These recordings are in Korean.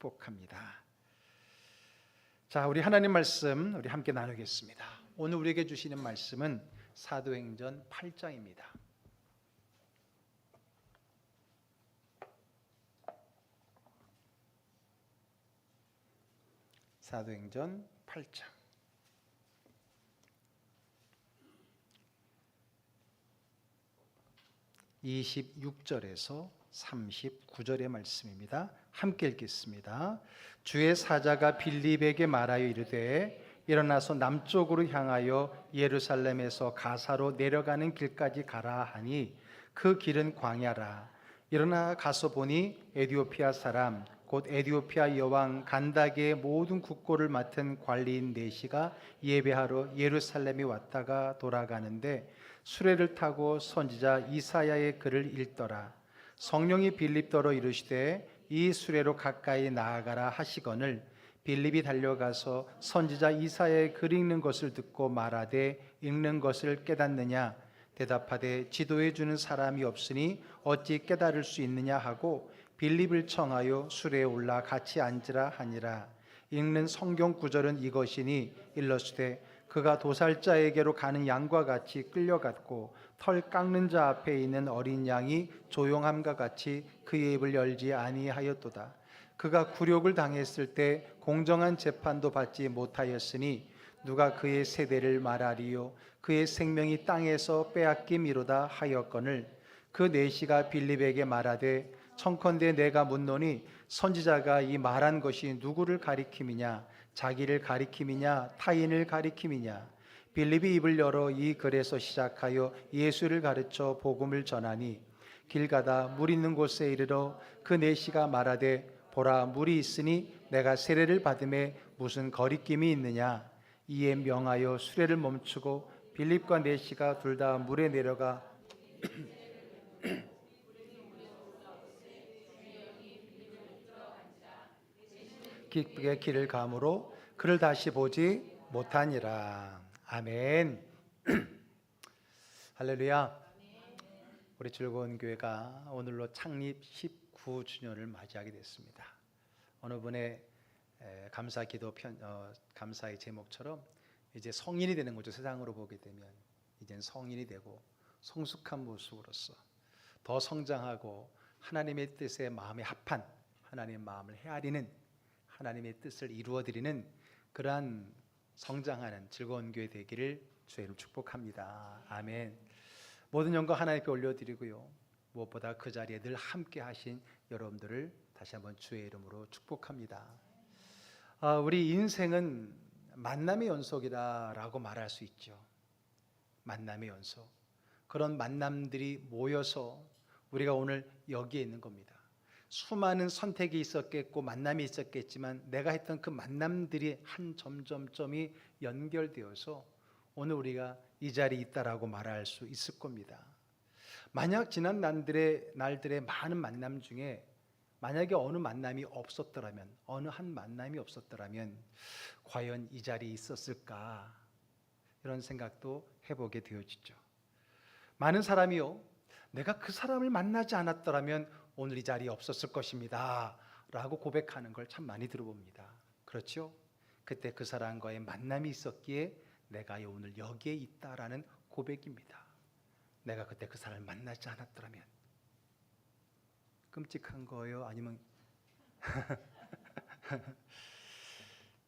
축복합니다. 자, 우리 하나님 말씀 우리 함께 나누겠습니다. 오늘 우리에게 주시는 말씀은 사도행전 8장입니다. 사도행전 8장 26절에서 39절의 말씀입니다. 함께 읽겠습니다. 주의 사자가 빌립에게 말하여 이르되 일어나서 남쪽으로 향하여 예루살렘에서 가사로 내려가는 길까지 가라 하니 그 길은 광야라. 일어나 가서 보니 에디오피아 사람 곧 에디오피아 여왕 간다게의 모든 국고를 맡은 관리인 네시가 예배하러 예루살렘에 왔다가 돌아가는데 수레를 타고 선지자 이사야의 글을 읽더라. 성령이 빌립더러 이르시되 이 수레로 가까이 나아가라 하시거늘 빌립이 달려가서 선지자 이사야의 글 읽는 것을 듣고 말하되 읽는 것을 깨닫느냐 대답하되 지도해 주는 사람이 없으니 어찌 깨달을 수 있느냐 하고 빌립을 청하여 수레에 올라 같이 앉으라 하니라. 읽는 성경 구절은 이것이니 일러스되 그가 도살자에게로 가는 양과 같이 끌려갔고 털 깎는 자 앞에 있는 어린 양이 조용함과 같이 그의 입을 열지 아니하였도다. 그가 굴욕을 당했을 때 공정한 재판도 받지 못하였으니 누가 그의 세대를 말하리요 그의 생명이 땅에서 빼앗김이로다 하였거늘 그 네시가 빌립에게 말하되 청컨대 내가 묻노니 선지자가 이 말한 것이 누구를 가리킴이냐 자기를 가리킴이냐 타인을 가리킴이냐 빌립이 입을 열어 이 글에서 시작하여 예수를 가르쳐 복음을 전하니 길 가다 물 있는 곳에 이르러 그 네시가 말하되 보라 물이 있으니 내가 세례를 받음에 무슨 거리낌이 있느냐 이에 명하여 수레를 멈추고 빌립과 네시가 둘 다 물에 내려가 기쁘게 길을 가므로 그를 다시 보지 못하니라. 아멘. 할렐루야. 우리 즐거운 교회가 오늘로 창립 19주년을 맞이하게 됐습니다. 어느 분의 감사 기도 감사의 제목처럼 이제 성인이 되는 거죠. 세상으로 보게 되면 이젠 성인이 되고 성숙한 모습으로서 더 성장하고 하나님의 뜻에 마음에 합한 하나님의 마음을 헤아리는 하나님의 뜻을 이루어드리는 그러한 성장하는 즐거운 교회 되기를 주의 이름으로 축복합니다. 아멘. 모든 영광 하나님께 올려드리고요. 무엇보다 그 자리에 늘 함께 하신 여러분들을 다시 한번 주의 이름으로 축복합니다. 우리 인생은 만남의 연속이다라고 말할 수 있죠. 만남의 연속. 그런 만남들이 모여서 우리가 오늘 여기에 있는 겁니다. 수많은 선택이 있었겠고 만남이 있었겠지만 내가 했던 그 만남들이 한 점점점이 연결되어서 오늘 우리가 이 자리에 있다라고 말할 수 있을 겁니다. 만약 지난 날들의 많은 만남 중에 만약에 어느 만남이 없었더라면 어느 한 만남이 없었더라면 과연 이 자리에 있었을까 이런 생각도 해보게 되어지죠. 많은 사람이요 내가 그 사람을 만나지 않았더라면 오늘 이 자리에 없었을 것입니다 라고 고백하는 걸 참 많이 들어봅니다. 그렇죠? 그때 그 사람과의 만남이 있었기에 내가 오늘 여기에 있다라는 고백입니다. 내가 그때 그 사람을 만나지 않았더라면 끔찍한 거예요? 아니면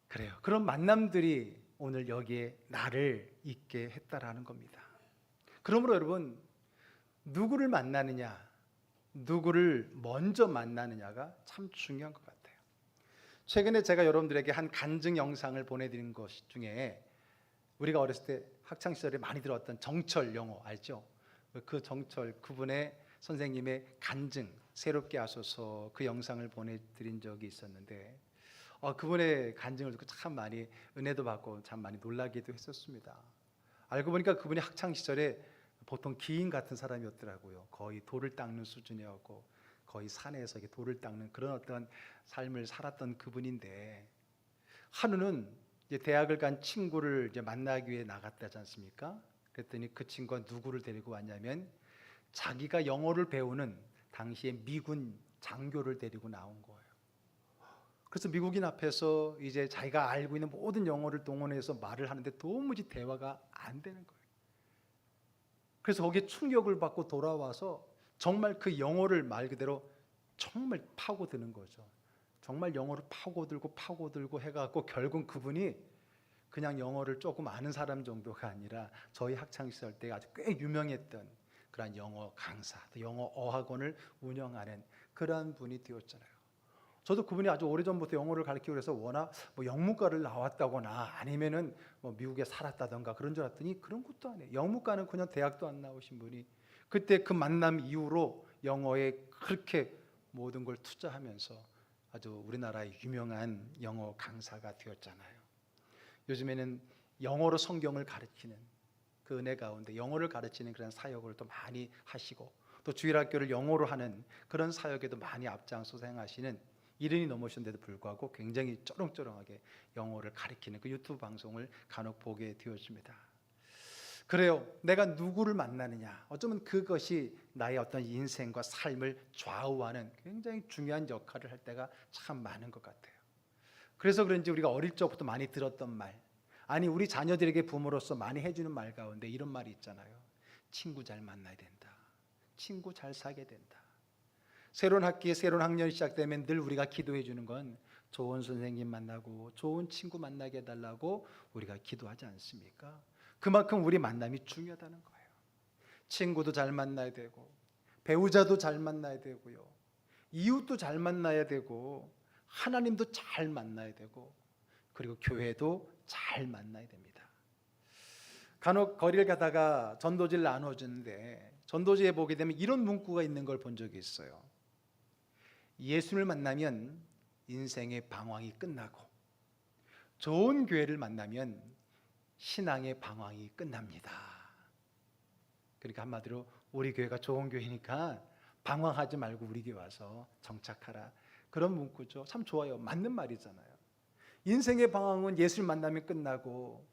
그래요. 그런 만남들이 오늘 여기에 나를 있게 했다라는 겁니다. 그러므로 여러분 누구를 만나느냐 누구를 먼저 만나느냐가 참 중요한 것 같아요. 최근에 제가 여러분들에게 한 간증 영상을 보내드린 것 중에 우리가 어렸을 때 학창시절에 많이 들었던 정철 영어 알죠? 그 정철 그분의 선생님의 간증 새롭게 하소서 그 영상을 보내드린 적이 있었는데 그분의 간증을 듣고 참 많이 은혜도 받고 참 많이 놀라기도 했었습니다. 알고 보니까 그분이 학창시절에 보통 기인 같은 사람이었더라고요. 거의 돌을 닦는 수준이었고 거의 산에서 돌을 닦는 그런 어떤 삶을 살았던 그분인데 한우는 이제 대학을 간 친구를 이제 만나기 위해 나갔다지 않습니까? 그랬더니 그 친구가 누구를 데리고 왔냐면 자기가 영어를 배우는 당시에 미군 장교를 데리고 나온 거예요. 그래서 미국인 앞에서 이제 자기가 알고 있는 모든 영어를 동원해서 말을 하는데 도무지 대화가 안 되는 거예요. 그래서 거기에 충격을 받고 돌아와서 정말 그 영어를 말 그대로 정말 파고드는 거죠. 정말 영어를 파고들고 해갖고 결국 그분이 그냥 영어를 조금 아는 사람 정도가 아니라 저희 학창시절 때 아주 꽤 유명했던 그런 영어 강사, 또 영어 어학원을 운영하는 그런 분이 되었잖아요. 저도 그분이 아주 오래전부터 영어를 가르치고 그래서 워낙 뭐 영문과를 나왔다거나 아니면은 뭐 미국에 살았다던가 그런 줄 알았더니 그런 것도 아니에요. 영문과는 그냥 대학도 안 나오신 분이 그때 그 만남 이후로 영어에 그렇게 모든 걸 투자하면서 아주 우리나라의 유명한 영어 강사가 되었잖아요. 요즘에는 영어로 성경을 가르치는 그 은혜 가운데 영어를 가르치는 그런 사역을 또 많이 하시고 또 주일학교를 영어로 하는 그런 사역에도 많이 앞장서서 행하시는 1년이 넘으셨는데도 불구하고 굉장히 쩌렁쩌렁하게 영어를 가르치는 그 유튜브 방송을 간혹 보게 되었습니다. 그래요. 내가 누구를 만나느냐, 어쩌면 그것이 나의 어떤 인생과 삶을 좌우하는 굉장히 중요한 역할을 할 때가 참 많은 것 같아요. 그래서 그런지 우리가 어릴 적부터 많이 들었던 말, 아니 우리 자녀들에게 부모로서 많이 해주는 말 가운데 이런 말이 있잖아요. 친구 잘 만나야 된다. 친구 잘 사게 된다. 새로운 학기에 새로운 학년이 시작되면 늘 우리가 기도해 주는 건 좋은 선생님 만나고 좋은 친구 만나게 해달라고 우리가 기도하지 않습니까? 그만큼 우리 만남이 중요하다는 거예요. 친구도 잘 만나야 되고 배우자도 잘 만나야 되고요. 이웃도 잘 만나야 되고 하나님도 잘 만나야 되고 그리고 교회도 잘 만나야 됩니다. 간혹 거리를 가다가 전도지를 나눠주는데 전도지에 보게 되면 이런 문구가 있는 걸 본 적이 있어요. 예수를 만나면 인생의 방황이 끝나고 좋은 교회를 만나면 신앙의 방황이 끝납니다. 그러니까 한마디로 우리 교회가 좋은 교회니까 방황하지 말고 우리 교회 와서 정착하라. 그런 문구죠. 참 좋아요. 맞는 말이잖아요. 인생의 방황은 예수를 만나면 끝나고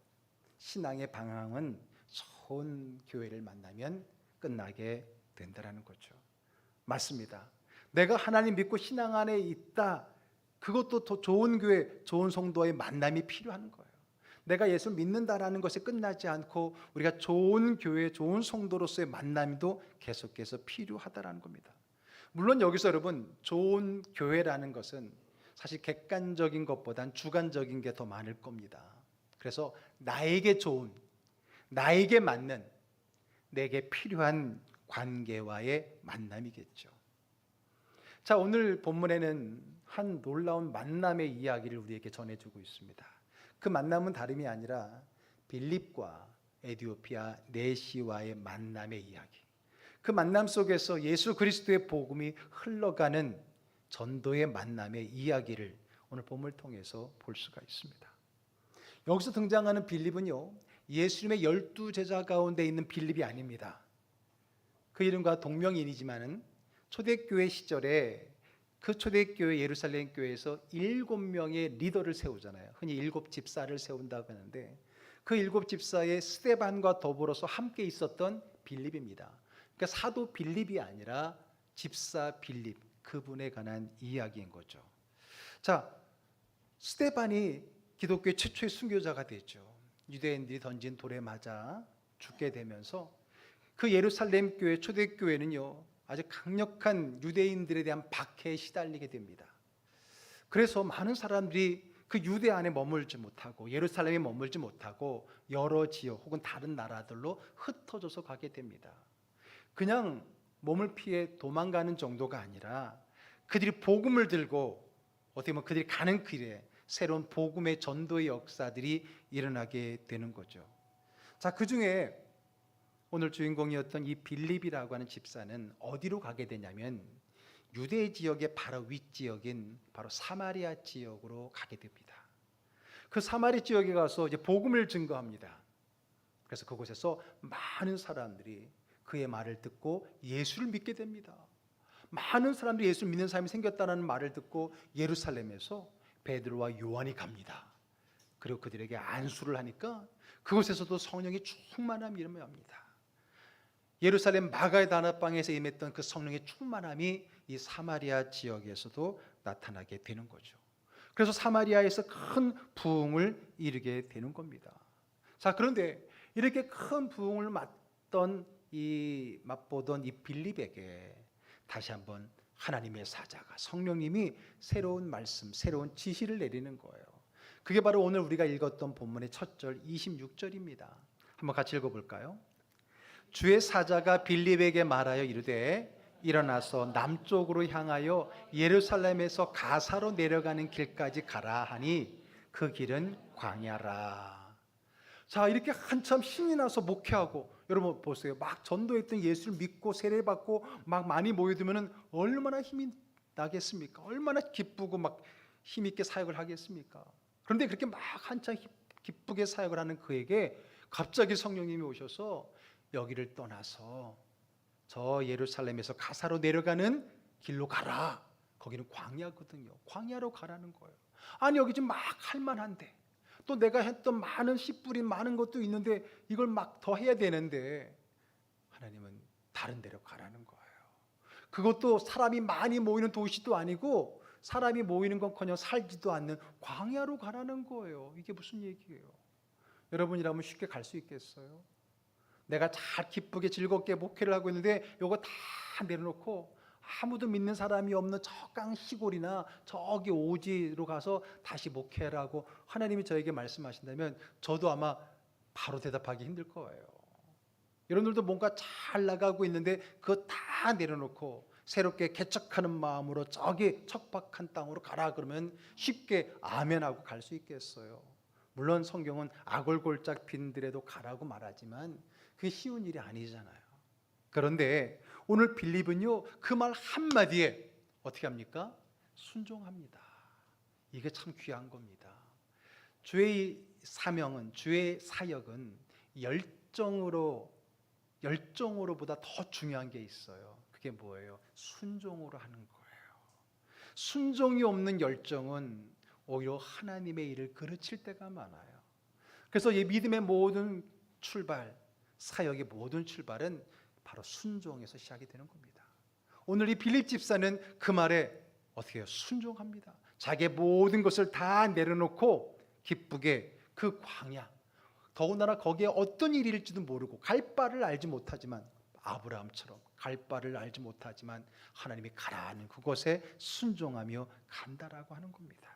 신앙의 방황은 좋은 교회를 만나면 끝나게 된다는 거죠. 맞습니다. 내가 하나님 믿고 신앙 안에 있다. 그것도 더 좋은 교회, 좋은 성도와의 만남이 필요한 거예요. 내가 예수를 믿는다라는 것에 끝나지 않고 우리가 좋은 교회, 좋은 성도로서의 만남도 계속해서 필요하다라는 겁니다. 물론 여기서 여러분 좋은 교회라는 것은 사실 객관적인 것보단 주관적인 게 더 많을 겁니다. 그래서 나에게 좋은, 나에게 맞는, 내게 필요한 관계와의 만남이겠죠. 자, 오늘 본문에는 한 놀라운 만남의 이야기를 우리에게 전해주고 있습니다. 그 만남은 다름이 아니라 빌립과 에디오피아 내시와의 만남의 이야기. 그 만남 속에서 예수 그리스도의 복음이 흘러가는 전도의 만남의 이야기를 오늘 본문을 통해서 볼 수가 있습니다. 여기서 등장하는 빌립은요, 예수님의 12제자 가운데 있는 빌립이 아닙니다. 그 이름과 동명이인이지만은 초대교회 시절에 그 초대교회 예루살렘 교회에서 7명의 리더를 세우잖아요. 흔히 7집사를 세운다고 하는데 그 7집사의 스데반과 더불어서 함께 있었던 빌립입니다. 그러니까 사도 빌립이 아니라 집사 빌립, 그분에 관한 이야기인 거죠. 자, 스데반이 기독교의 최초의 순교자가 됐죠. 유대인들이 던진 돌에 맞아 죽게 되면서 그 예루살렘 교회, 초대교회는요 아주 강력한 유대인들에 대한 박해에 시달리게 됩니다. 그래서 많은 사람들이 그 유대 안에 머물지 못하고 예루살렘에 머물지 못하고 여러 지역 혹은 다른 나라들로 흩어져서 가게 됩니다. 그냥 몸을 피해 도망가는 정도가 아니라 그들이 복음을 들고 어떻게 보면 그들이 가는 길에 새로운 복음의 전도의 역사들이 일어나게 되는 거죠. 자, 그 중에 오늘 주인공이었던 이 빌립이라고 하는 집사는 어디로 가게 되냐면 유대 지역의 바로 윗지역인 바로 사마리아 지역으로 가게 됩니다. 그 사마리 지역에 가서 이제 복음을 증거합니다. 그래서 그곳에서 많은 사람들이 그의 말을 듣고 예수를 믿게 됩니다. 많은 사람들이 예수를 믿는 사람이 생겼다는 말을 듣고 예루살렘에서 베드로와 요한이 갑니다. 그리고 그들에게 안수를 하니까 그곳에서도 성령의 충만함이 일어납니다. 예루살렘 마가의 다락방에서 임했던 그 성령의 충만함이 이 사마리아 지역에서도 나타나게 되는 거죠. 그래서 사마리아에서 큰 부흥을 이루게 되는 겁니다. 자, 그런데 이렇게 큰 부흥을 맛보던 이 빌립에게 다시 한번 하나님의 사자가, 성령님이 새로운 말씀, 새로운 지시를 내리는 거예요. 그게 바로 오늘 우리가 읽었던 본문의 첫 절 26절입니다. 한번 같이 읽어볼까요? 주의 사자가 빌립에게 말하여 이르되 일어나서 남쪽으로 향하여 예루살렘에서 가사로 내려가는 길까지 가라 하니 그 길은 광야라. 자, 이렇게 한참 신이 나서 목회하고, 여러분 보세요, 막 전도했던 예수를 믿고 세례받고 막 많이 모여들면 얼마나 힘이 나겠습니까? 얼마나 기쁘고 막 힘있게 사역을 하겠습니까? 그런데 그렇게 막 한참 기쁘게 사역을 하는 그에게 갑자기 성령님이 오셔서 여기를 떠나서 저 예루살렘에서 가사로 내려가는 길로 가라. 거기는 광야거든요. 광야로 가라는 거예요. 아니, 여기 좀 막 할만한데, 또 내가 했던 많은 씨 뿌린 많은 것도 있는데 이걸 막 더 해야 되는데 하나님은 다른 데로 가라는 거예요. 그것도 사람이 많이 모이는 도시도 아니고 사람이 모이는 건커녕 살지도 않는 광야로 가라는 거예요. 이게 무슨 얘기예요? 여러분이라면 쉽게 갈 수 있겠어요? 내가 잘 기쁘게 즐겁게 목회를 하고 있는데 이거 다 내려놓고 아무도 믿는 사람이 없는 저 강 시골이나 저기 오지로 가서 다시 목회라고 하나님이 저에게 말씀하신다면 저도 아마 바로 대답하기 힘들 거예요. 여러분들도 뭔가 잘 나가고 있는데 그거 다 내려놓고 새롭게 개척하는 마음으로 저기 척박한 땅으로 가라 그러면 쉽게 아멘하고 갈 수 있겠어요? 물론 성경은 아골골짝 빈들에도 가라고 말하지만 그게 쉬운 일이 아니잖아요. 그런데 오늘 빌립은요, 그 말 한마디에 어떻게 합니까? 순종합니다. 이게 참 귀한 겁니다. 주의 사명은, 주의 사역은 열정으로보다 더 중요한 게 있어요. 그게 뭐예요? 순종으로 하는 거예요. 순종이 없는 열정은 오히려 하나님의 일을 그르칠 때가 많아요. 그래서 이 믿음의 모든 출발, 사역의 모든 출발은 바로 순종에서 시작이 되는 겁니다. 오늘 이 빌립 집사는 그 말에 어떻게 해요? 순종합니다. 자기의 모든 것을 다 내려놓고 기쁘게 그 광야, 더군다나 거기에 어떤 일이 일지도 모르고 갈 바를 알지 못하지만, 아브라함처럼 갈 바를 알지 못하지만 하나님이 가라는 그곳에 순종하며 간다라고 하는 겁니다.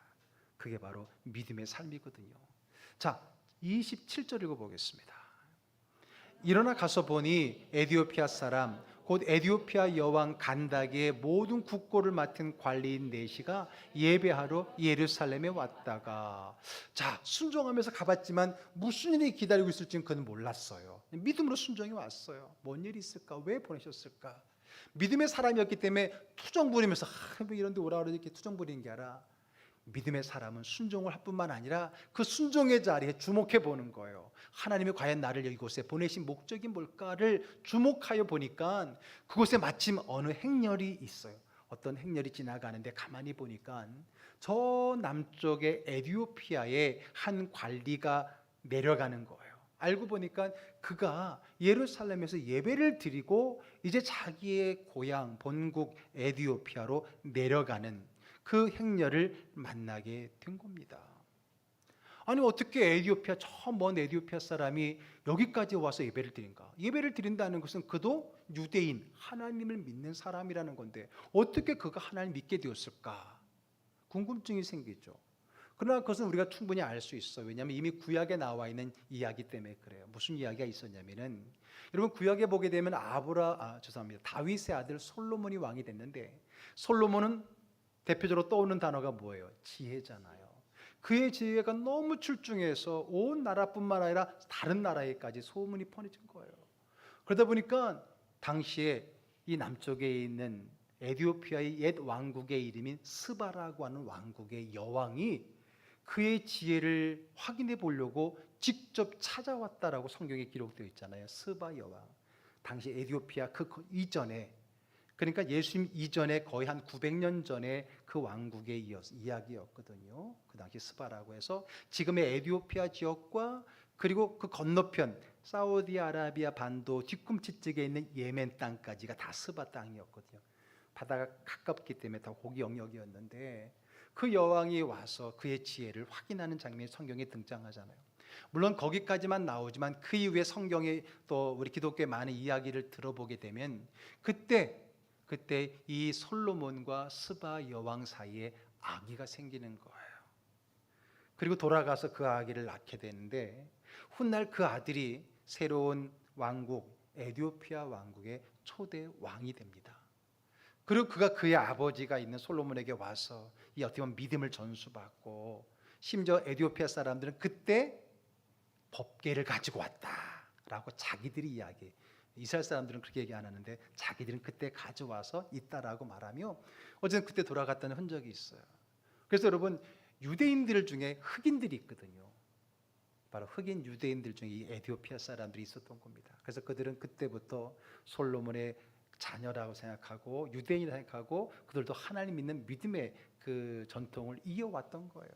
그게 바로 믿음의 삶이거든요. 자, 27절 읽어보겠습니다. 일어나 가서 보니 에디오피아 사람 곧 에디오피아 여왕 간다기의 모든 국고를 맡은 관리인 네시가 예배하러 예루살렘에 왔다가, 자, 순종하면서 가봤지만 무슨 일이 기다리고 있을지는 그는 몰랐어요. 믿음으로 순종해 왔어요. 뭔 일이 있을까? 왜 보내셨을까? 믿음의 사람이었기 때문에 투정 부리면서 뭐 이런 데 오라 그러지 이렇게 투정 부리는 게 아니라, 믿음의 사람은 순종을 할 뿐만 아니라 그 순종의 자리에 주목해 보는 거예요. 하나님이 과연 나를 이곳에 보내신 목적이 뭘까를 주목하여 보니까 그곳에 마침 어느 행렬이 있어요. 어떤 행렬이 지나가는데 가만히 보니까 저 남쪽의 에디오피아의 한 관리가 내려가는 거예요. 알고 보니까 그가 예루살렘에서 예배를 드리고 이제 자기의 고향 본국 에디오피아로 내려가는 그 행렬을 만나게 된 겁니다. 아니, 어떻게 에디오피아, 저 먼 에디오피아 사람이 여기까지 와서 예배를 드린가? 예배를 드린다는 것은 그도 유대인, 하나님을 믿는 사람이라는 건데 어떻게 그가 하나님을 믿게 되었을까? 궁금증이 생기죠. 그러나 그것은 우리가 충분히 알 수 있어요. 왜냐하면 이미 구약에 나와 있는 이야기 때문에 그래요. 무슨 이야기가 있었냐면은, 여러분 구약에 보게 되면 다윗의 아들 솔로몬이 왕이 됐는데, 솔로몬은 대표적으로 떠오르는 단어가 뭐예요? 지혜잖아요. 그의 지혜가 너무 출중해서 온 나라뿐만 아니라 다른 나라에까지 소문이 퍼진 거예요. 그러다 보니까 당시에 이 남쪽에 있는 에디오피아의 옛 왕국의 이름인 스바라고 하는 왕국의 여왕이 그의 지혜를 확인해 보려고 직접 찾아왔다라고 성경에 기록되어 있잖아요. 스바 여왕. 당시 에디오피아 그 이전에, 그러니까 예수님 이전에 거의 한 900년 전에 그 왕국의 이야기였거든요. 그 당시 스바라고 해서 지금의 에디오피아 지역과 그리고 그 건너편 사우디아라비아 반도 뒤꿈치쪽에 있는 예멘 땅까지가 다 스바 땅이었거든요. 바다가 가깝기 때문에 다 고기 영역이었는데, 그 여왕이 와서 그의 지혜를 확인하는 장면이 성경에 등장하잖아요. 물론 거기까지만 나오지만 그 이후에 성경에 또 우리 기독교의 많은 이야기를 들어보게 되면 그때 이 솔로몬과 스바 여왕 사이에 아기가 생기는 거예요. 그리고 돌아가서 그 아기를 낳게 되는데 훗날 그 아들이 새로운 왕국 에티오피아 왕국의 초대 왕이 됩니다. 그리고 그가 그의 아버지가 있는 솔로몬에게 와서 이 어떻게 보면 믿음을 전수받고 심지어 에티오피아 사람들은 그때 법궤를 가지고 왔다라고 자기들이 이야기해. 이스라엘 사람들은 그렇게 얘기 안 하는데 자기들은 그때 가져와서 있다라고 말하며 어쨌든 그때 돌아갔다는 흔적이 있어요. 그래서 여러분 유대인들 중에 흑인들이 있거든요. 바로 흑인 유대인들 중에 이 에티오피아 사람들이 있었던 겁니다. 그래서 그들은 그때부터 솔로몬의 자녀라고 생각하고 유대인이라고 생각하고 그들도 하나님 믿는 믿음의 그 전통을 이어왔던 거예요.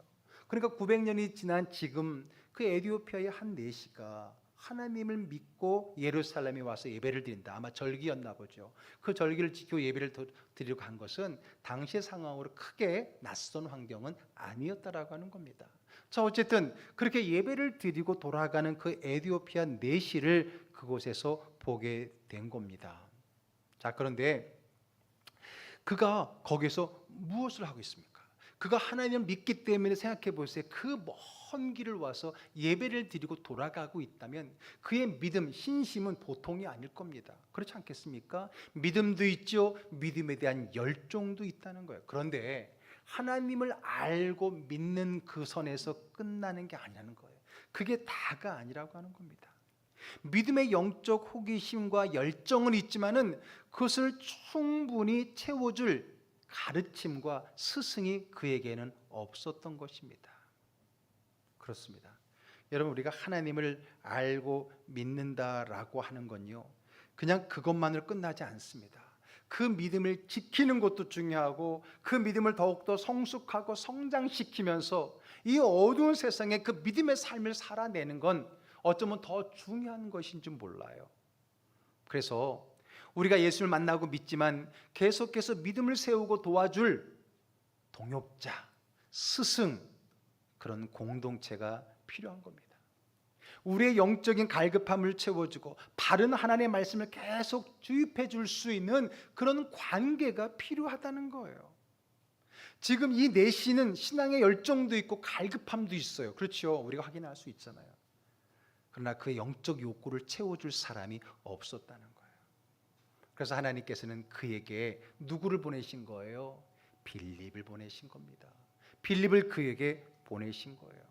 그러니까 900년이 지난 지금 그 에티오피아의 한 내시가 하나님을 믿고 예루살렘에 와서 예배를 드린다. 아마 절기였나 보죠. 그 절기를 지키고 예배를 드리러 간 것은 당시의 상황으로 크게 낯선 환경은 아니었다라고 하는 겁니다. 자, 어쨌든 그렇게 예배를 드리고 돌아가는 그 에티오피아 내시를 그곳에서 보게 된 겁니다. 자, 그런데 그가 거기서 무엇을 하고 있습니까? 그가 하나님을 믿기 때문에 생각해 보세요. 그 먼 길을 와서 예배를 드리고 돌아가고 있다면 그의 믿음, 신심은 보통이 아닐 겁니다. 그렇지 않겠습니까? 믿음도 있죠. 믿음에 대한 열정도 있다는 거예요. 그런데 하나님을 알고 믿는 그 선에서 끝나는 게 아니라는 거예요. 그게 다가 아니라고 하는 겁니다. 믿음의 영적 호기심과 열정은 있지만은 그것을 충분히 채워줄 가르침과 스승이 그에게는 없었던 것입니다. 그렇습니다. 여러분 우리가 하나님을 알고 믿는다라고 하는 건요 그냥 그것만으로 끝나지 않습니다. 그 믿음을 지키는 것도 중요하고 그 믿음을 더욱더 성숙하고 성장시키면서 이 어두운 세상에 그 믿음의 삶을 살아내는 건 어쩌면 더 중요한 것인 줄 몰라요. 그래서 우리가 예수를 만나고 믿지만 계속해서 믿음을 세우고 도와줄 동역자, 스승 그런 공동체가 필요한 겁니다. 우리의 영적인 갈급함을 채워주고 바른 하나님의 말씀을 계속 주입해 줄 수 있는 그런 관계가 필요하다는 거예요. 지금 이 내시는 신앙의 열정도 있고 갈급함도 있어요. 그렇죠? 우리가 확인할 수 있잖아요. 그러나 그 영적 욕구를 채워줄 사람이 없었다는 거예요. 그래서 하나님께서는 그에게 누구를 보내신 거예요? 빌립을 보내신 겁니다. 빌립을 그에게 보내신 거예요.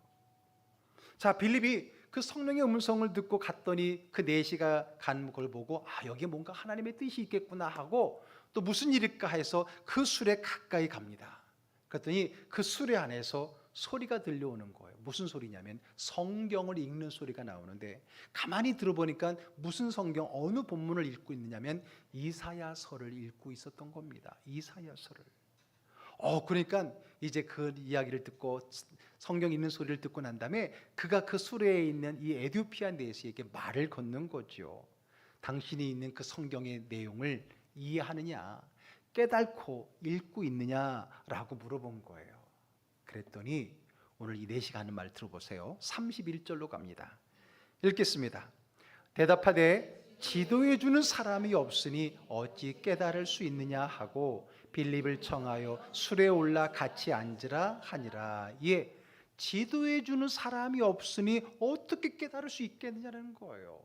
자, 빌립이 그 성령의 음성을 듣고 갔더니 그 내시가 간 걸 보고 여기에 뭔가 하나님의 뜻이 있겠구나 하고 또 무슨 일일까 해서 그 수레 가까이 갑니다. 그랬더니 그 수레 안에서 소리가 들려오는 거예요. 무슨 소리냐면 성경을 읽는 소리가 나오는데 가만히 들어보니까 무슨 성경 어느 본문을 읽고 있느냐면 이사야서를 읽고 있었던 겁니다. 이사야서를. 그러니까 이제 그 이야기를 듣고 성경 읽는 소리를 듣고 난 다음에 그가 그 수레에 있는 이 에티오피아 내시에게 말을 건는 거죠. 당신이 있는 그 성경의 내용을 이해하느냐, 깨닫고 읽고 있느냐라고 물어본 거예요. 그랬더니 오늘 이 내시가 하는 말 들어보세요. 31절로 갑니다. 읽겠습니다. 대답하되 지도해 주는 사람이 없으니 어찌 깨달을 수 있느냐 하고 빌립을 청하여 수레에 올라 같이 앉으라 하니라. 예, 지도해 주는 사람이 없으니 어떻게 깨달을 수 있겠느냐는 거예요.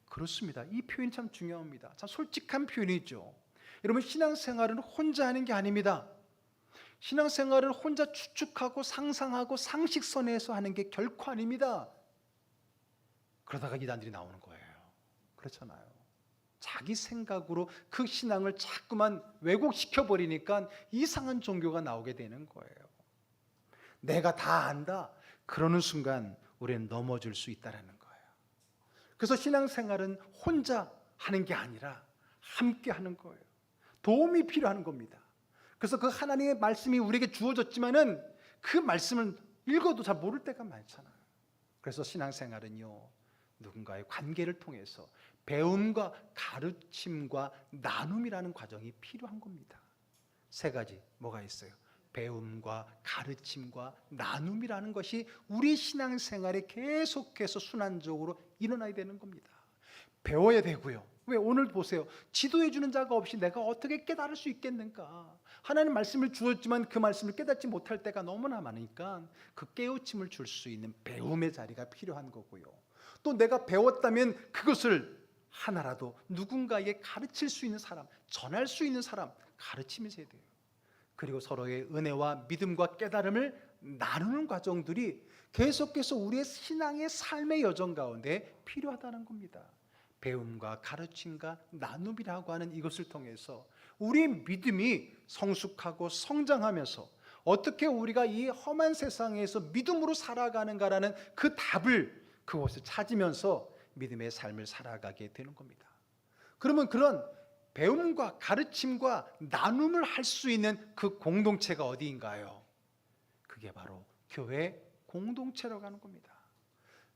그렇습니다. 이 표현이 참 중요합니다. 참 솔직한 표현이죠. 여러분 신앙생활은 혼자 하는 게 아닙니다. 신앙생활을 혼자 추측하고 상상하고 상식선에서 하는 게 결코 아닙니다. 그러다가 이단들이 나오는 거예요. 그렇잖아요. 자기 생각으로 그 신앙을 자꾸만 왜곡시켜버리니까 이상한 종교가 나오게 되는 거예요. 내가 다 안다. 그러는 순간 우리는 넘어질 수 있다는 거예요. 그래서 신앙생활은 혼자 하는 게 아니라 함께 하는 거예요. 도움이 필요한 겁니다. 그래서 그 하나님의 말씀이 우리에게 주어졌지만은 그 말씀을 읽어도 잘 모를 때가 많잖아요. 그래서 신앙생활은요, 누군가의 관계를 통해서 배움과 가르침과 나눔이라는 과정이 필요한 겁니다. 세 가지 뭐가 있어요? 배움과 가르침과 나눔이라는 것이 우리 신앙생활에 계속해서 순환적으로 일어나야 되는 겁니다. 배워야 되고요. 왜 오늘 보세요. 지도해 주는 자가 없이 내가 어떻게 깨달을 수 있겠는가? 하나님 말씀을 주었지만 그 말씀을 깨닫지 못할 때가 너무나 많으니까 그 깨우침을 줄 수 있는 배움의 자리가 필요한 거고요. 또 내가 배웠다면 그것을 하나라도 누군가에게 가르칠 수 있는 사람, 전할 수 있는 사람 가르치면서 해야 돼요. 그리고 서로의 은혜와 믿음과 깨달음을 나누는 과정들이 계속해서 우리의 신앙의 삶의 여정 가운데 필요하다는 겁니다. 배움과 가르침과 나눔이라고 하는 이것을 통해서 우리의 믿음이 성숙하고 성장하면서 어떻게 우리가 이 험한 세상에서 믿음으로 살아가는가라는 그 답을 그곳을 찾으면서 믿음의 삶을 살아가게 되는 겁니다. 그러면 그런 배움과 가르침과 나눔을 할 수 있는 그 공동체가 어디인가요? 그게 바로 교회 공동체라고 하는 겁니다.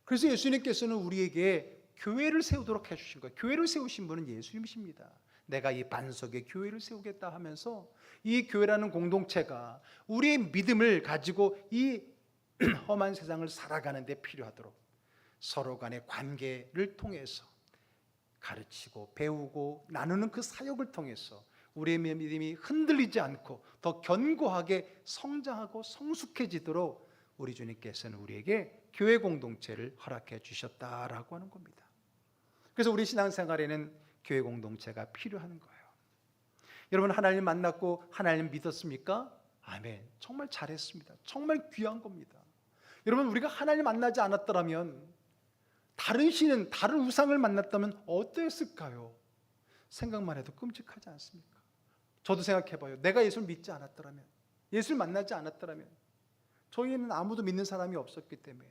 그래서 예수님께서는 우리에게 교회를 세우도록 해주신 거예요. 교회를 세우신 분은 예수님이십니다. 내가 이 반석에 교회를 세우겠다 하면서 이 교회라는 공동체가 우리의 믿음을 가지고 이 험한 세상을 살아가는 데 필요하도록 서로 간의 관계를 통해서 가르치고 배우고 나누는 그 사역을 통해서 우리의 믿음이 흔들리지 않고 더 견고하게 성장하고 성숙해지도록 우리 주님께서는 우리에게 교회 공동체를 허락해 주셨다라고 하는 겁니다. 그래서 우리 신앙생활에는 교회 공동체가 필요한 거예요. 여러분, 하나님 만났고 하나님 믿었습니까? 아멘. 정말 잘했습니다. 정말 귀한 겁니다. 여러분, 우리가 하나님 만나지 않았더라면, 다른 신은, 다른 우상을 만났다면 어땠을까요? 생각만 해도 끔찍하지 않습니까? 저도 생각해봐요. 내가 예수를 믿지 않았더라면, 예수를 만나지 않았더라면, 저희는 아무도 믿는 사람이 없었기 때문에,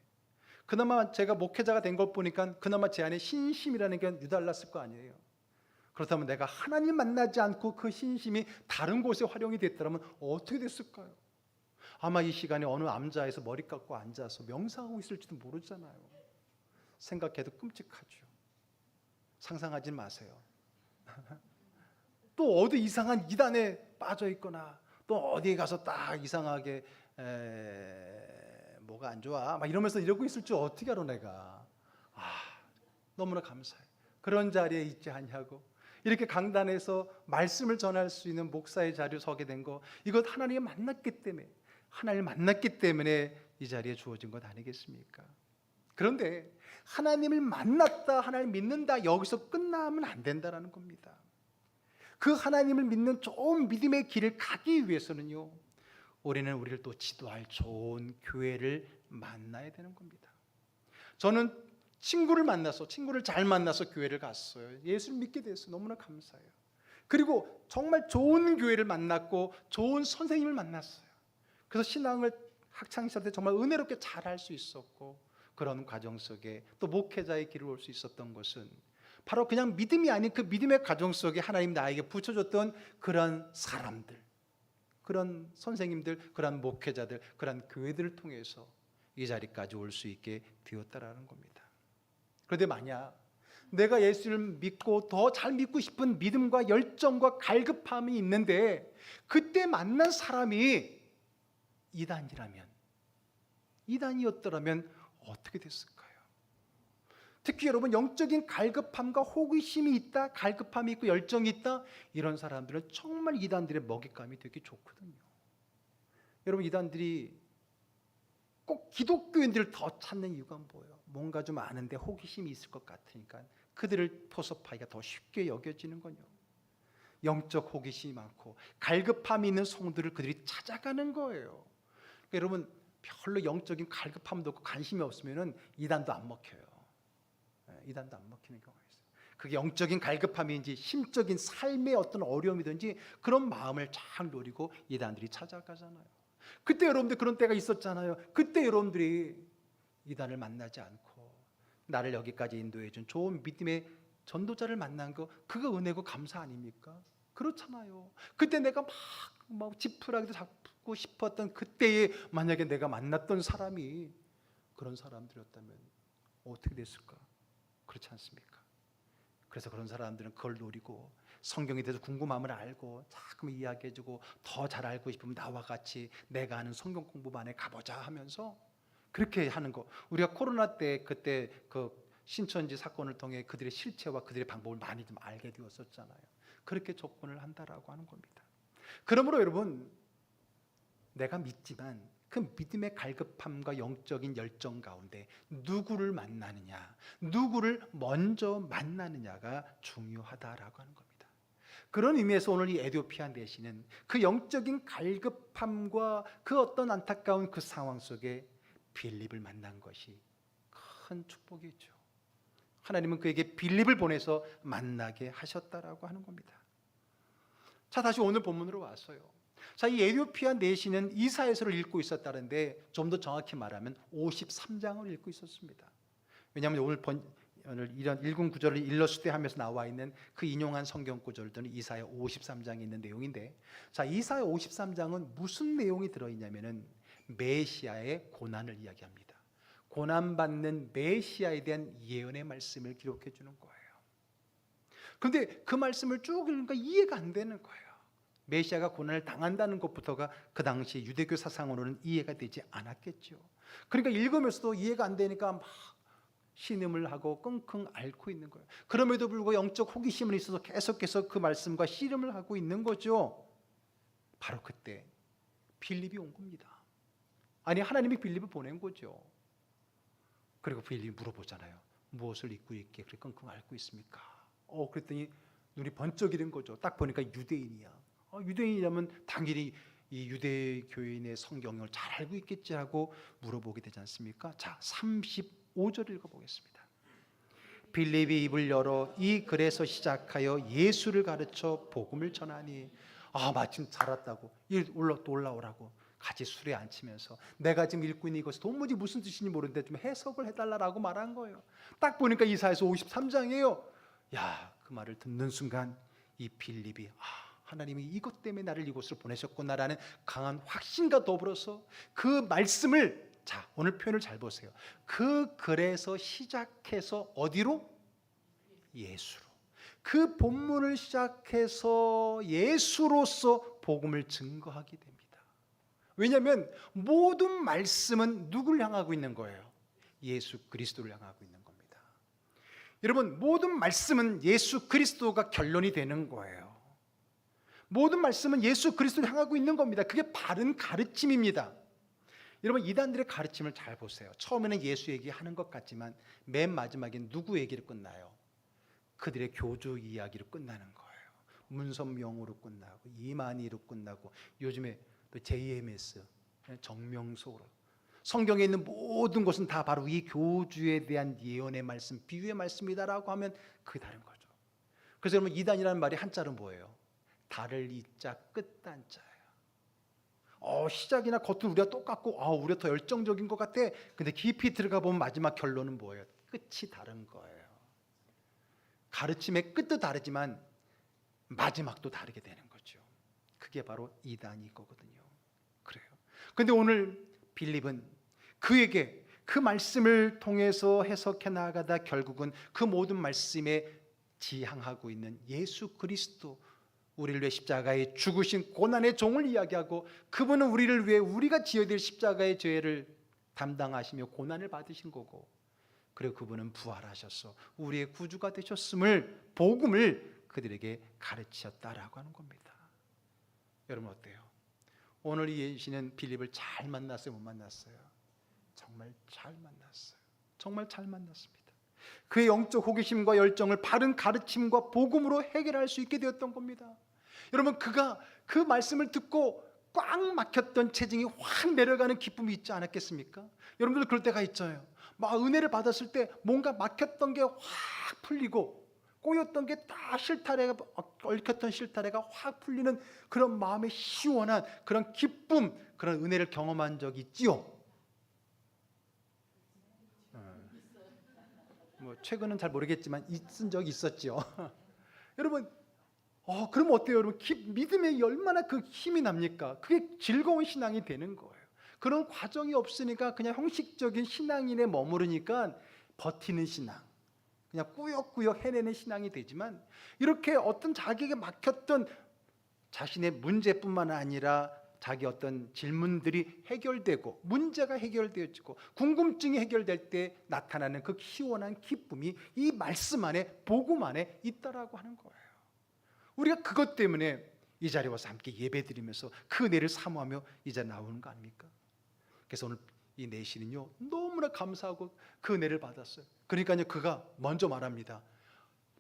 그나마 제가 목회자가 된 걸 보니까 그나마 제 안에 신심이라는 게 유달났을 거 아니에요. 그렇다면 내가 하나님 만나지 않고 그 신심이 다른 곳에 활용이 됐더라면 어떻게 됐을까요? 아마 이 시간에 어느 암자에서 머리 깎고 앉아서 명상하고 있을지도 모르잖아요. 생각해도 끔찍하죠. 상상하지 마세요. 또 어디 이상한 이단에 빠져 있거나 또 어디에 가서 딱 이상하게 뭐가 안 좋아 막 이러면서 이러고 있을 줄 어떻게 알아 내가. 너무나 감사해요. 그런 자리에 있지 않냐고. 이렇게 강단에서 말씀을 전할 수 있는 목사의 자리에 서게 된 거, 이것 하나님을 만났기 때문에, 하나님을 만났기 때문에 이 자리에 주어진 것 아니겠습니까? 그런데 하나님을 만났다, 하나님 믿는다, 여기서 끝나면 안 된다는 겁니다. 그 하나님을 믿는 좋은 믿음의 길을 가기 위해서는요, 우리는 우리를 또 지도할 좋은 교회를 만나야 되는 겁니다. 저는 친구를 잘 만나서 교회를 갔어요. 예수를 믿게 됐어요. 너무나 감사해요. 그리고 정말 좋은 교회를 만났고 좋은 선생님을 만났어요. 그래서 신앙을 학창시절 때 정말 은혜롭게 잘할 수 있었고, 그런 과정 속에 또 목회자의 길을 올 수 있었던 것은 바로 그냥 믿음이 아닌 그 믿음의 과정 속에 하나님 나에게 붙여줬던 그런 사람들, 그런 선생님들, 그런 목회자들, 그런 교회들을 통해서 이 자리까지 올 수 있게 되었다라는 겁니다. 그런데 만약 내가 예수를 믿고 더 잘 믿고 싶은 믿음과 열정과 갈급함이 있는데 그때 만난 사람이 이단이었더라면 어떻게 됐을까요? 특히 여러분, 영적인 갈급함과 호기심이 있다, 갈급함이 있고 열정이 있다, 이런 사람들은 정말 이단들의 먹잇감이 되기 좋거든요. 여러분, 이단들이 꼭 기독교인들을 더 찾는 이유가 뭐예요? 뭔가 좀 아는데 호기심이 있을 것 같으니까 그들을 포섭하기가 더 쉽게 여겨지는 거요. 영적 호기심이 많고 갈급함이 있는 성도들을 그들이 찾아가는 거예요. 그러니까 여러분, 별로 영적인 갈급함도 없고 관심이 없으면 이단도 안 먹혀요. 이단도 안 먹히는 경우가 있어요. 그게 영적인 갈급함인지 심적인 삶의 어떤 어려움이든지 그런 마음을 잘 노리고 이단들이 찾아가잖아요. 그때 여러분들 그런 때가 있었잖아요. 그때 여러분들이 이단을 만나지 않고 나를 여기까지 인도해 준 좋은 믿음의 전도자를 만난 거, 그거 은혜고 감사 아닙니까? 그렇잖아요. 그때 내가 막 지푸라기도 잡고 싶었던 그때에 만약에 내가 만났던 사람이 그런 사람들이었다면 어떻게 됐을까? 그렇지 않습니까? 그래서 그런 사람들은 그걸 노리고 성경에 대해서 궁금함을 알고 자꾸 이야기해주고 더 잘 알고 싶으면 나와 같이 내가 아는 성경 공부반에 가보자 하면서 그렇게 하는 거. 우리가 코로나 때 그때 그 신천지 사건을 통해 그들의 실체와 그들의 방법을 많이 좀 알게 되었었잖아요. 그렇게 접근을 한다라고 하는 겁니다. 그러므로 여러분, 내가 믿지만 그 믿음의 갈급함과 영적인 열정 가운데 누구를 만나느냐, 누구를 먼저 만나느냐가 중요하다라고 하는 겁니다. 그런 의미에서 오늘 이 에티오피아 내시는 그 영적인 갈급함과 그 어떤 안타까운 그 상황 속에 빌립을 만난 것이 큰 축복이죠. 하나님은 그에게 빌립을 보내서 만나게 하셨다라고 하는 겁니다. 자, 다시 오늘 본문으로 왔어요. 자, 이 에티오피아 내시는 이사야서를 읽고 있었다는데 좀 더 정확히 말하면 53장을 읽고 있었습니다. 왜냐하면 오늘 이런 읽은 구절을 일러스되 하면서 나와 있는 그 인용한 성경 구절들은 이사야 53장에 있는 내용인데, 자, 이사야 53장은 무슨 내용이 들어있냐면은 메시아의 고난을 이야기합니다. 고난받는 메시아에 대한 예언의 말씀을 기록해 주는 거예요. 그런데 그 말씀을 쭉 읽으니까 이해가 안 되는 거예요. 메시아가 고난을 당한다는 것부터가 그 당시 유대교 사상으로는 이해가 되지 않았겠죠. 그러니까 읽으면서도 이해가 안 되니까 막 신음을 하고 끙끙 앓고 있는 거예요. 그럼에도 불구하고 영적 호기심은 있어서 계속해서 그 말씀과 씨름을 하고 있는 거죠. 바로 그때 빌립이 온 겁니다. 아니, 하나님이 빌립을 보낸 거죠. 그리고 빌립이 물어보잖아요. 무엇을 입고 있게 그렇게 끙끙 앓고 있습니까? 그랬더니 눈이 번쩍 이른 거죠. 딱 보니까 유대인이야. 유대인이라면 당연히 이 유대교인의 성경을 잘 알고 있겠지 하고 물어보게 되지 않습니까? 자, 35절 읽어보겠습니다. 빌립이 입을 열어 이 글에서 시작하여 예수를 가르쳐 복음을 전하니, 마침 잘 왔다고, 또 올라오라고 같이 술에 앉히면서 내가 지금 읽고 있는 이것이 도무지 무슨 뜻인지 모르는데 좀 해석을 해달라고 말한 거예요. 딱 보니까 이사야서 53장이에요. 야, 그 말을 듣는 순간 이 빌립이 하나님이 이것 때문에 나를 이곳으로 보내셨구나라는 강한 확신과 더불어서 그 말씀을, 자, 오늘 표현을 잘 보세요. 그 글에서 시작해서 어디로? 예수로. 그 본문을 시작해서 예수로서 복음을 증거하게 됩니다. 왜냐하면 모든 말씀은 누구를 향하고 있는 거예요? 예수 그리스도를 향하고 있는 겁니다. 여러분, 모든 말씀은 예수 그리스도가 결론이 되는 거예요. 모든 말씀은 예수 그리스도를 향하고 있는 겁니다. 그게 바른 가르침입니다. 여러분, 이단들의 가르침을 잘 보세요. 처음에는 예수 얘기하는 것 같지만 맨 마지막엔 누구 얘기로 끝나요? 그들의 교주 이야기로 끝나는 거예요. 문선명으로 끝나고 이만희로 끝나고 요즘에 또 JMS, 정명소로, 성경에 있는 모든 것은 다 바로 이 교주에 대한 예언의 말씀, 비유의 말씀이다라고 하면 그게 다른 거죠. 그래서 여러분, 이단이라는 말이 한자로 뭐예요? 달을 이자 끝단자예요. 시작이나 겉은 우리가 똑같고 우리가 더 열정적인 것 같아. 근데 깊이 들어가 보면 마지막 결론은 뭐예요? 끝이 다른 거예요. 가르침의 끝도 다르지만 마지막도 다르게 되는 거죠. 그게 바로 이단이 거거든요. 그래요. 근데 오늘 빌립은 그에게 그 말씀을 통해서 해석해 나가다 결국은 그 모든 말씀에 지향하고 있는 예수 그리스도, 우리를 위해 십자가에 죽으신 고난의 종을 이야기하고, 그분은 우리를 위해 우리가 지어야 될 십자가의 죄를 담당하시며 고난을 받으신 거고, 그리고 그분은 부활하셔서 우리의 구주가 되셨음을, 복음을 그들에게 가르치셨다라고 하는 겁니다. 여러분 어때요? 오늘 이 예시는 빌립을 잘 만났어요? 못 만났어요? 정말 잘 만났어요. 정말 잘 만났습니다. 그의 영적 호기심과 열정을 바른 가르침과 복음으로 해결할 수 있게 되었던 겁니다. 여러분, 그가 그 말씀을 듣고 꽉 막혔던 체증이 확 내려가는 기쁨이 있지 않았겠습니까? 여러분들 그럴 때가 있잖아요. 막 은혜를 받았을 때 뭔가 막혔던 게 확 풀리고 꼬였던 게 다 얽혔던 실타래가 확 풀리는 그런 마음의 시원한 그런 기쁨, 그런 은혜를 경험한 적이 있지요? 최근은 잘 모르겠지만 있은 적이 있었죠. 여러분, 그럼 어때요? 여러분, 믿음에 얼마나 그 힘이 납니까? 그게 즐거운 신앙이 되는 거예요. 그런 과정이 없으니까 그냥 형식적인 신앙인에 머무르니까 버티는 신앙, 그냥 꾸역꾸역 해내는 신앙이 되지만, 이렇게 어떤 자기에게 막혔던 자신의 문제뿐만 아니라 자기 어떤 질문들이 해결되고 문제가 해결되어지고 궁금증이 해결될 때 나타나는 그 시원한 기쁨이 이 말씀 안에, 복음 안에 있다라고 하는 거예요. 우리가 그것 때문에 이 자리에 와서 함께 예배드리면서 그 은혜를 사모하며 이제 나오는 거 아닙니까? 그래서 오늘 이 내시는요, 너무나 감사하고 그 은혜를 받았어요. 그러니까요, 그가 먼저 말합니다.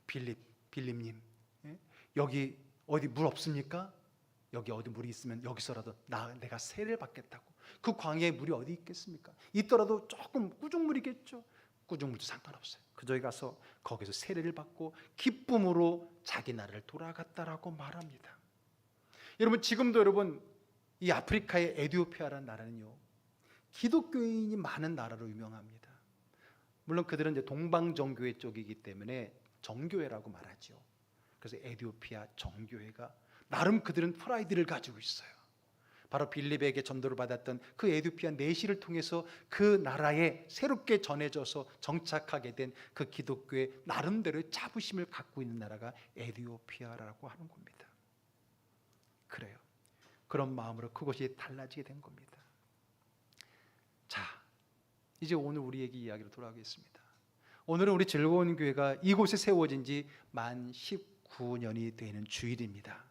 빌립님, 여기 어디 물 없습니까? 여기 어디 물이 있으면 여기서라도 내가 세례를 받겠다고. 그 광야에 물이 어디 있겠습니까? 있더라도 조금 꾸중물이겠죠. 꾸중물도 상관없어요. 그저기 가서 거기서 세례를 받고 기쁨으로 자기 나라를 돌아갔다라고 말합니다. 여러분, 지금도 여러분, 이 아프리카의 에티오피아라는 나라는요, 기독교인이 많은 나라로 유명합니다. 물론 그들은 이제 동방정교회 쪽이기 때문에 정교회라고 말하죠. 그래서 에티오피아 정교회가 나름 그들은 프라이드를 가지고 있어요. 바로 빌립에게 전도를 받았던 그 에티오피아 내시를 통해서 그 나라에 새롭게 전해져서 정착하게 된 그 기독교의 나름대로의 자부심을 갖고 있는 나라가 에티오피아라고 하는 겁니다. 그래요. 그런 마음으로 그것이 달라지게 된 겁니다. 자, 이제 오늘 우리에게 이야기로 돌아가겠습니다. 오늘은 우리 즐거운 교회가 이곳에 세워진 지 만 19년이 되는 주일입니다.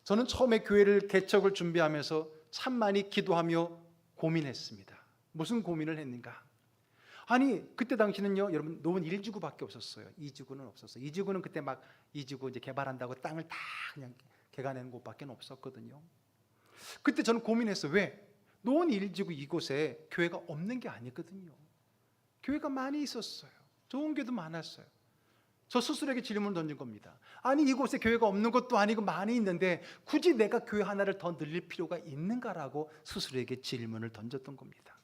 저는 처음에 교회를 개척을 준비하면서 참 많이 기도하며 고민했습니다. 무슨 고민을 했는가? 아니, 그때 당시는요, 여러분, 노원 1지구밖에 없었어요. 2지구는 없었어요. 2지구는 그때 막 2지구 이제 개발한다고 땅을 다 그냥 개가내는 곳밖에 없었거든요. 그때 저는 고민했어요. 왜? 노원 1지구 이곳에 교회가 없는 게 아니거든요. 교회가 많이 있었어요. 좋은 교회도 많았어요. 저 스스로에게 질문을 던진 겁니다. 아니, 이곳에 교회가 없는 것도 아니고 많이 있는데 굳이 내가 교회 하나를 더 늘릴 필요가 있는가라고 스스로에게 질문을 던졌던 겁니다.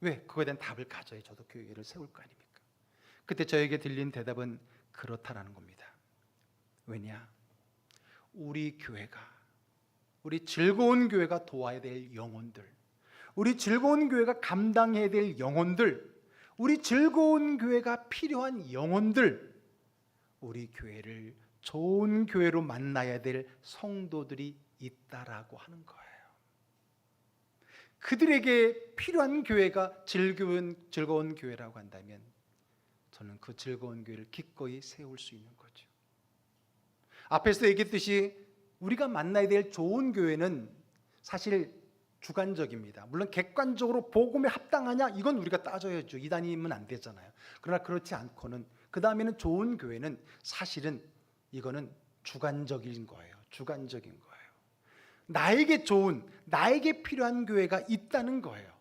왜? 그거에 대한 답을 가져야 저도 교회를 세울 거 아닙니까? 그때 저에게 들린 대답은 그렇다라는 겁니다. 왜냐? 우리 교회가, 우리 즐거운 교회가 도와야 될 영혼들, 우리 즐거운 교회가 감당해야 될 영혼들, 우리 즐거운 교회가 필요한 영혼들, 우리 교회를 좋은 교회로 만나야 될 성도들이 있다라고 하는 거예요. 그들에게 필요한 교회가 즐거운 교회라고 한다면 저는 그 즐거운 교회를 기꺼이 세울 수 있는 거죠. 앞에서 얘기했듯이 우리가 만나야 될 좋은 교회는 사실 주관적입니다. 물론 객관적으로 복음에 합당하냐, 이건 우리가 따져야죠. 이단이면 안 되잖아요. 그러나 그렇지 않고는, 그 다음에는 좋은 교회는 사실은 이거는 주관적인 거예요. 주관적인 거예요. 나에게 좋은, 나에게 필요한 교회가 있다는 거예요.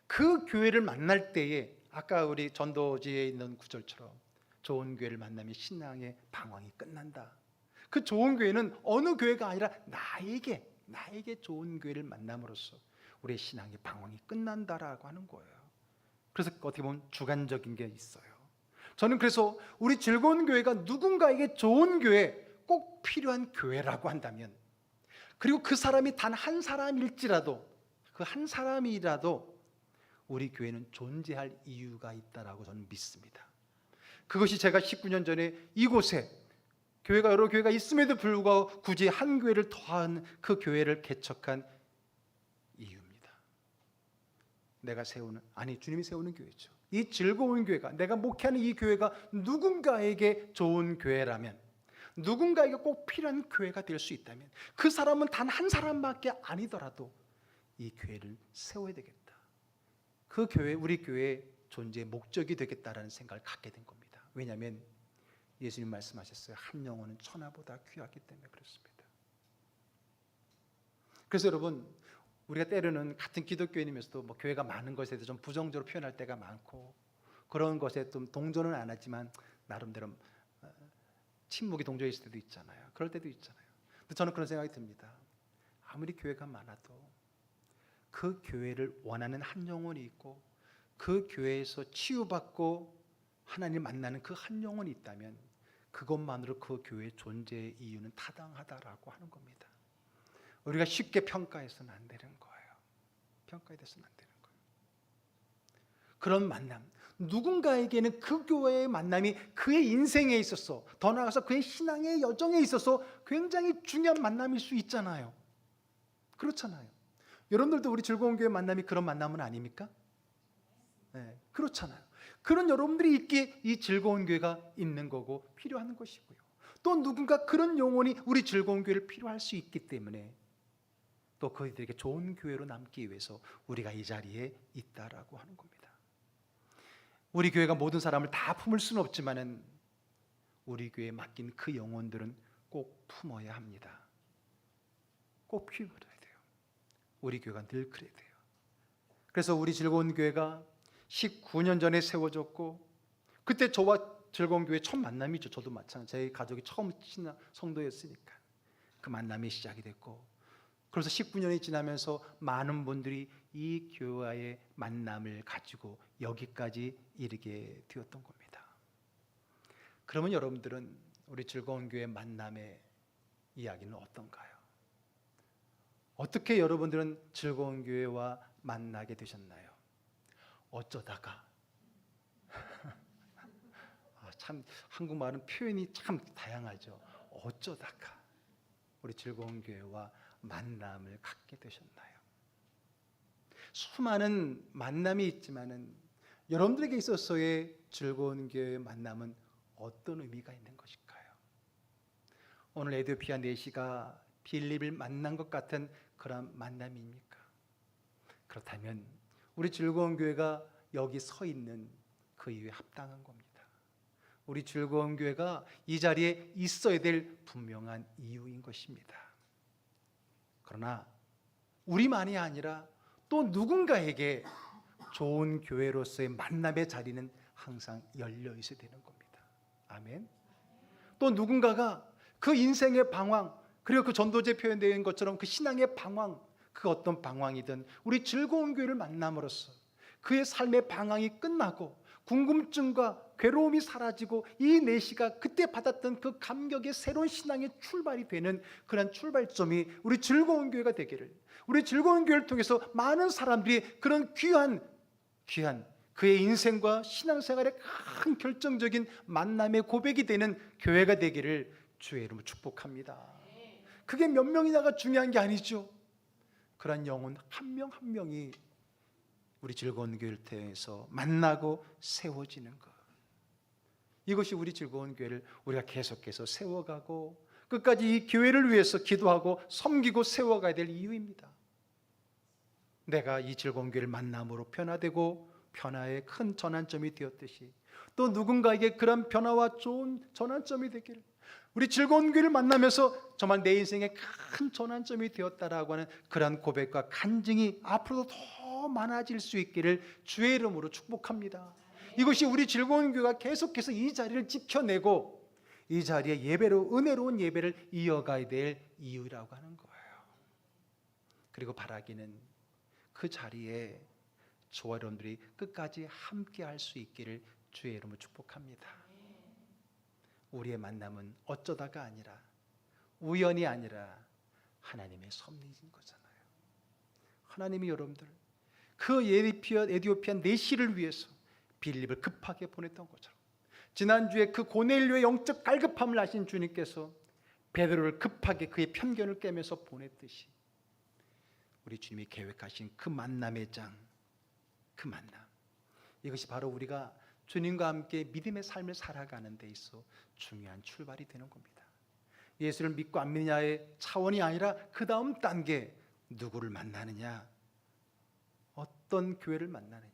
그 교회를 만날 때에 아까 우리 전도지에 있는 구절처럼 좋은 교회를 만나면 신앙의 방황이 끝난다. 그 좋은 교회는 어느 교회가 아니라 나에게 좋은 교회를 만남으로써 우리의 신앙의 방황이 끝난다라고 하는 거예요. 그래서 어떻게 보면 주관적인 게 있어요. 저는 그래서 우리 즐거운 교회가 누군가에게 좋은 교회, 꼭 필요한 교회라고 한다면, 그리고 그 사람이 단 한 사람일지라도, 그 한 사람이라도 우리 교회는 존재할 이유가 있다라고 저는 믿습니다. 그것이 제가 19년 전에 이곳에 교회가 여러 교회가 있음에도 불구하고 굳이 한 교회를 더한 그 교회를 개척한 이유입니다. 주님이 세우는 교회죠. 이 즐거운 교회가, 내가 목회하는 이 교회가 누군가에게 좋은 교회라면, 누군가에게 꼭 필요한 교회가 될 수 있다면, 그 사람은 단 한 사람밖에 아니더라도 이 교회를 세워야 되겠다. 그 교회, 우리 교회의 존재의 목적이 되겠다라는 생각을 갖게 된 겁니다. 왜냐하면 예수님 말씀하셨어요. 한 영혼은 천하보다 귀하기 때문에 그렇습니다. 그래서 여러분, 우리가 때로는 같은 기독교인이면서도 교회가 많은 것에 대해서 좀 부정적으로 표현할 때가 많고, 그런 것에 좀 동조는 안 하지만 나름대로 침묵이 동조해 있을 때도 있잖아요. 그럴 때도 있잖아요. 근데 저는 그런 생각이 듭니다. 아무리 교회가 많아도 그 교회를 원하는 한 영혼이 있고, 그 교회에서 치유받고 하나님 만나는 그 한 영혼이 있다면 그것만으로 그 교회의 존재의 이유는 타당하다라고 하는 겁니다. 우리가 쉽게 평가해서는 안 되는 거예요. 평가해서는 안 되는 거예요. 그런 만남, 누군가에게는 그 교회의 만남이 그의 인생에 있어서, 더 나아가서 그의 신앙의 여정에 있어서 굉장히 중요한 만남일 수 있잖아요. 그렇잖아요. 여러분들도 우리 즐거운 교회 만남이 그런 만남은 아닙니까? 네, 그렇잖아요. 그런 여러분들이 있기에 이 즐거운 교회가 있는 거고 필요한 것이고요. 또 누군가 그런 영혼이 우리 즐거운 교회를 필요할 수 있기 때문에 또 그들에게 좋은 교회로 남기 위해서 우리가 이 자리에 있다라고 하는 겁니다. 우리 교회가 모든 사람을 다 품을 수는 없지만은 우리 교회에 맡긴 그 영혼들은 꼭 품어야 합니다. 꼭 키워야 돼요. 우리 교회가 늘 그래야 돼요. 그래서 우리 즐거운 교회가 19년 전에 세워졌고, 그때 저와 즐거운 교회 첫 만남이죠. 저도 마찬가지. 제 가족이 처음 신앙 성도였으니까 그 만남이 시작이 됐고, 그래서 19년이 지나면서 많은 분들이 이 교회의 만남을 가지고 여기까지 이르게 되었던 겁니다. 그러면 여러분들은 우리 즐거운 교회 만남의 이야기는 어떤가요? 어떻게 여러분들은 즐거운 교회와 만나게 되셨나요? 어쩌다가 참 한국말은 표현이 참 다양하죠. 어쩌다가 우리 즐거운 교회와 만남을 갖게 되셨나요? 수많은 만남이 있지만은 여러분들에게 있어서의 즐거운 교회의 만남은 어떤 의미가 있는 것일까요? 오늘 에티오피아 내시가 빌립을 만난 것 같은 그런 만남입니까? 그렇다면 우리 즐거운 교회가 여기 서 있는 그 이유에 합당한 겁니다. 우리 즐거운 교회가 이 자리에 있어야 될 분명한 이유인 것입니다. 그러나 우리만이 아니라 또 누군가에게 좋은 교회로서의 만남의 자리는 항상 열려 있어야 되는 겁니다. 아멘. 또 누군가가 그 인생의 방황, 그리고 그 전도제 표현된 것처럼 그 신앙의 방황, 그 어떤 방황이든 우리 즐거운 교회를 만남으로써 그의 삶의 방황이 끝나고 궁금증과 괴로움이 사라지고 이 내시가 그때 받았던 그 감격의 새로운 신앙의 출발이 되는 그런 출발점이 우리 즐거운 교회가 되기를, 우리 즐거운 교회를 통해서 많은 사람들이 그런 귀한 그의 인생과 신앙생활의 큰 결정적인 만남의 고백이 되는 교회가 되기를 주의 이름으로 축복합니다. 그게 몇 명이냐가 중요한 게 아니죠. 그런 영혼 한 명 한 명이 우리 즐거운 교회를 통해서 만나고 세워지는 것, 이것이 우리 즐거운 교회를 우리가 계속해서 세워가고 끝까지 이 교회를 위해서 기도하고 섬기고 세워가야 될 이유입니다. 내가 이 즐거운 교회를 만남으로 변화되고 변화의 큰 전환점이 되었듯이 또 누군가에게 그런 변화와 좋은 전환점이 되기를, 우리 즐거운 교회를 만나면서 정말 내 인생의 큰 전환점이 되었다라고 하는 그러한 고백과 간증이 앞으로도 더 많아질 수 있기를 주의 이름으로 축복합니다. 이것이 우리 즐거운 교회가 계속해서 이 자리를 지켜내고 이 자리에 예배로 은혜로운 예배를 이어가야 될 이유라고 하는 거예요. 그리고 바라기는 그 자리에 저와 여러분들이 끝까지 함께 할 수 있기를 주의 이름으로 축복합니다. 우리의 만남은 어쩌다가 아니라 우연이 아니라 하나님의 섭리인 거잖아요. 하나님이 여러분들 그 에티오피아 내시를 위해서 빌립을 급하게 보냈던 것처럼, 지난주에 그 고넬료의 영적 갈급함을 아신 주님께서 베드로를 급하게 그의 편견을 깨면서 보냈듯이 우리 주님이 계획하신 그 만남의 장, 그 만남, 이것이 바로 우리가 주님과 함께 믿음의 삶을 살아가는 데 있어 중요한 출발이 되는 겁니다. 예수를 믿고 안 믿느냐의 차원이 아니라 그 다음 단계, 누구를 만나느냐, 어떤 교회를 만나느냐,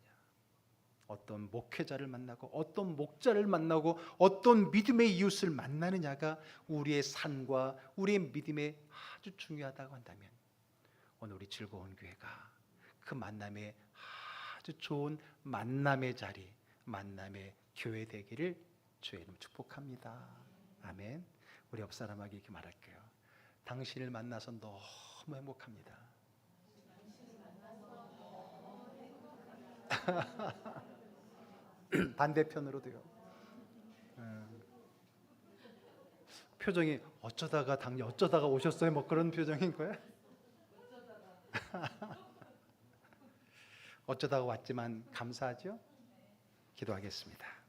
어떤 목회자를 만나고 어떤 목자를 만나고 어떤 믿음의 이웃을 만나느냐가 우리의 삶과 우리의 믿음에 아주 중요하다고 한다면 오늘 우리 즐거운 교회가 그 만남의 아주 좋은 만남의 자리, 만남의 교회 되기를 주의 이름 축복합니다. 아멘. 우리 옆 사람에게 이렇게 말할게요. 당신을 만나서 너무 행복합니다. 반대편으로도요. 표정이 어쩌다가 오셨어요? 뭐 그런 표정인 거야? 어쩌다가 왔지만 감사하죠? 기도하겠습니다.